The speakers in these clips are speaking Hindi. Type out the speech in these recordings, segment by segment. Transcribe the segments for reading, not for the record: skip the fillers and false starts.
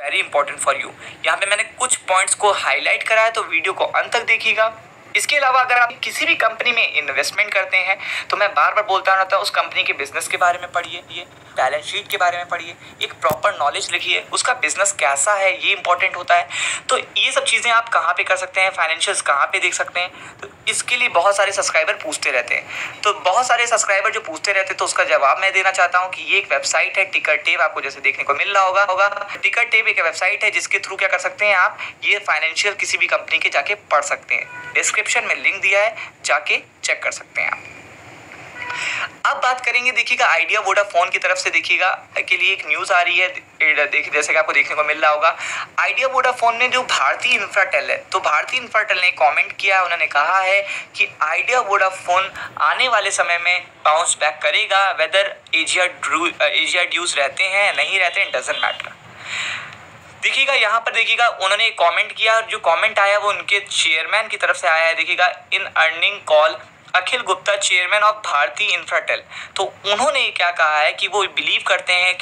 Very important for you. यहाँ पे मैंने कुछ पॉइंट्स को हाईलाइट करा है, तो वीडियो को अंत तक देखिएगा। इसके अलावा अगर आप किसी भी कंपनी में इन्वेस्टमेंट करते हैं तो मैं बार बार बोलता रहता हूँ, उस कंपनी के बिजनेस के बारे में पढ़िए, ये बैलेंस शीट के बारे में पढ़िए, एक प्रॉपर नॉलेज लिखिए, उसका बिजनेस कैसा है ये इंपॉर्टेंट होता है। तो ये सब चीज़ें आप कहाँ पे कर सकते हैं, फाइनेंशियल्स कहाँ पे देख सकते हैं, तो इसके लिए बहुत सारे सब्सक्राइबर पूछते रहते हैं। तो बहुत सारे सब्सक्राइबर जो पूछते रहते हैं, तो उसका जवाब मैं देना चाहता हूँ कि ये एक वेबसाइट है टिकरटेप, आपको जैसे देखने को मिल रहा होगा। टिकरटेप एक वेबसाइट है जिसके थ्रू क्या कर सकते हैं आप, ये फाइनेंशियल किसी भी कंपनी के जाके पढ़ सकते हैं। डिस्क्रिप्शन में लिंक दिया है, जाके चेक कर सकते हैं आप। अब बात करेंगे, देखिएगा आइडिया वोडाफोन की तरफ से देखिएगा के लिए एक न्यूज़ आ रही है, देखिए जैसे कि आपको देखने को मिल रहा होगा। आइडिया वोडाफोन में जो भारतीय इंफ्राटेल है, तो भारतीय इंफ्राटेल ने कमेंट किया, उन्होंने कहा है कि आइडिया वोडाफोन आने वाले समय में बाउंस बैक करेगा, वेदर एजिया ड्यूज रहते हैं नहीं रहते हैं डजंट मैटर। देखिएगा यहाँ पर देखिएगा उन्होंने एक कमेंट किया, जो कमेंट आया वो उनके चेयरमैन की तरफ से आया है। देखिएगा in earning call Akhil Gupta chairman of भारतीय इंफ्राटेल, तो उन्होंने क्या कहा है कि वो बिलीव करते हैं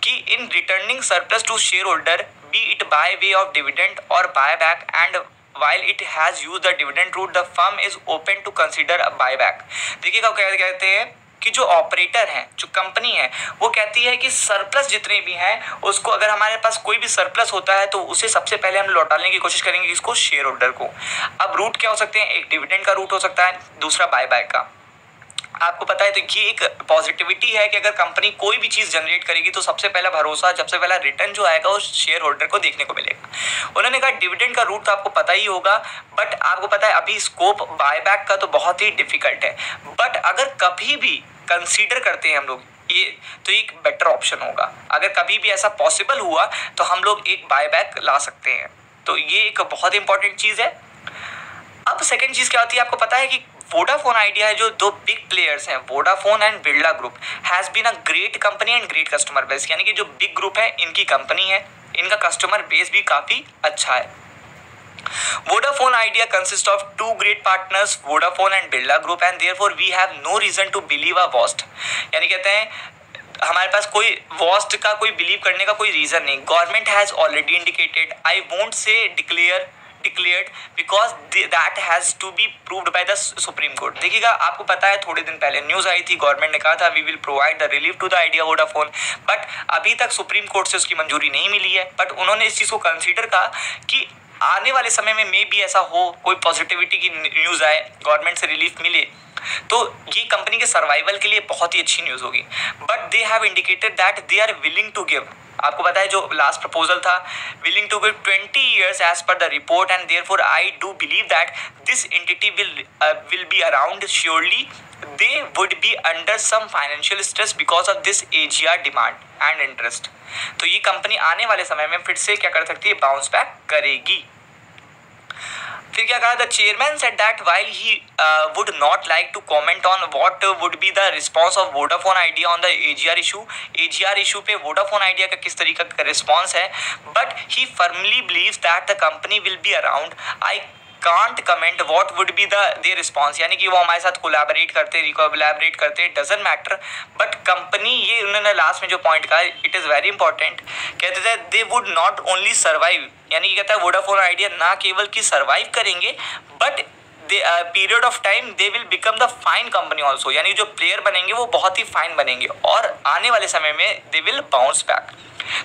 कि in returning surplus to shareholder be it by way of dividend और buy back and while it has used the dividend route the firm is open to consider a buyback। देखिएगा क्या कहते हैं कि जो ऑपरेटर हैं, जो कंपनी है, वो कहती है कि सरप्लस जितने भी हैं उसको, अगर हमारे पास कोई भी सरप्लस होता है तो उसे सबसे पहले हम लौटाने की कोशिश करेंगे इसको शेयर होल्डर को। अब रूट क्या हो सकते हैं, एक डिविडेंड का रूट हो सकता है, दूसरा बायबैक का। आपको पता है तो ये एक पॉजिटिविटी है कि अगर कंपनी कोई भी चीज़ जनरेट करेगी तो सबसे पहला भरोसा, सबसे पहला रिटर्न जो आएगा वो शेयर होल्डर को देखने को मिलेगा। उन्होंने कहा डिविडेंड का रूट तो आपको पता ही होगा, बट आपको पता है अभी स्कोप बायबैक का तो बहुत ही डिफिकल्ट है, बट अगर कभी भी कंसीडर करते हैं हम लोग ये, तो एक बेटर ऑप्शन होगा। अगर कभी भी ऐसा पॉसिबल हुआ तो हम लोग एक बायबैक ला सकते हैं, तो ये एक बहुत इंपॉर्टेंट चीज़ है। अब सेकेंड चीज़ क्या होती है, आपको पता है कि वोडाफोन आइडिया है, जो दो बिग प्लेयर्स हैं Vodafone and Birla group, has been a great company and great customer base, यानी कि जो बिग ग्रुप है इनकी कंपनी है, इनका कस्टमर बेस भी काफ़ी अच्छा है। Vodafone Idea consists of two great partners, Vodafone and Birla Group, and therefore we have no reason to believe a worst। यानी कहते हैं हमारे पास कोई वर्स्ट का कोई बिलीव करने का कोई रीज़न नहीं। Government has already indicated, I won't say declared because that has to be proved by the Supreme Court. देखिएगा आपको पता है थोड़े दिन पहले न्यूज़ आई थी, गवर्नमेंट ने कहा था we will provide the relief to the Idea Vodafone, but अभी तक सुप्रीम कोर्ट से उसकी मंजूरी नहीं मिली है। बट उन्होंने इस चीज़ को कंसिडर कहा कि आने वाले समय में मे भी ऐसा हो, कोई पॉजिटिविटी की न्यूज़ आए, गवर्नमेंट से रिलीफ मिले, तो ये कंपनी के सर्वाइवल के लिए बहुत ही अच्छी न्यूज़ होगी। But they have indicated that they are willing to give, आपको पता है जो लास्ट प्रपोजल था, willing to give 20 years as per the report, and therefore I do believe that this entity will be around surely. They would be under some financial stress because of this AGR demand and interest. तो ये कंपनी आने वाले समय में फिर से क्या कर सकती है, बाउंस बैक करेगी। फिर क्या कहा, the chairman said that while he would not like to comment on what would be the response of Vodafone Idea on the AGR issue पे वोडाफोन आइडिया का किस तरीके का रिस्पांस है, but he firmly believes that the company will be around. I can't comment what would be their response, यानी कि वो हमारे साथ कोलैबोरेट करते डजंट मैटर, बट कंपनी, ये उन्होंने लास्ट में जो पॉइंट कहा इट इज़ वेरी इंपॉर्टेंट, कहते थे they would not only survive, यानी कि कहता है वोडाफोन आइडिया ना केवल कि सर्वाइव करेंगे, but period of time they will become the fine company also, यानी जो प्लेयर बनेंगे वो बहुत ही फाइन बनेंगे और आने वाले समय में दे विल बाउंस बैक।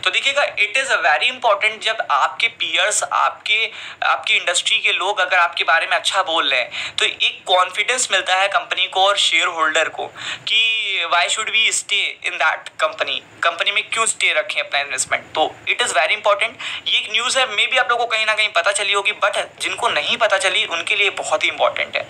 तो देखिएगा इट इज़ वेरी इंपॉर्टेंट, जब आपके पीयर्स, आपकी इंडस्ट्री के लोग अगर आपके बारे में अच्छा बोल रहे हैं तो एक कॉन्फिडेंस मिलता है कंपनी को और शेयर होल्डर को कि why should we stay in that company में क्यों स्टे रखें अपना इन्वेस्टमेंट। तो इट इज़ वेरी इंपॉर्टेंट, ये एक न्यूज़ है, मे बी आप लोगों को कहीं ना कहीं पता चली होगी, बट जिनको नहीं पता चली उनके लिए बहुत ही इंपॉर्टेंट है।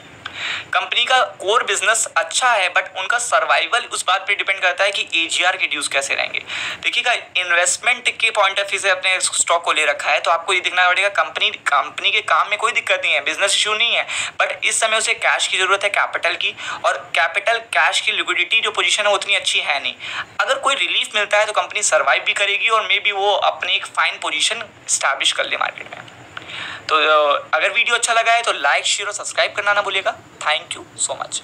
कंपनी का कोर बिजनेस अच्छा है, बट उनका सर्वाइवल उस बात पे डिपेंड करता है कि AGR के ड्यूज कैसे रहेंगे। देखिएगा इन्वेस्टमेंट के पॉइंट ऑफ व्यू से अपने स्टॉक को ले रखा है, तो आपको ये दिखना पड़ेगा कंपनी के काम में कोई दिक्कत नहीं है, बिजनेस इशू नहीं है, बट इस समय उसे कैश की ज़रूरत है, कैपिटल की, और कैश की लिक्विडिटी जो पोजीशन है उतनी अच्छी है नहीं। अगर कोई रिलीफ मिलता है तो कंपनी सर्वाइव भी करेगी और मे बी वो अपनी एक फाइन पोजीशन स्टैब्लिश कर ले मार्केट में। तो अगर वीडियो अच्छा लगा है तो लाइक, शेयर और सब्सक्राइब करना ना भूलिएगा। Thank you so much.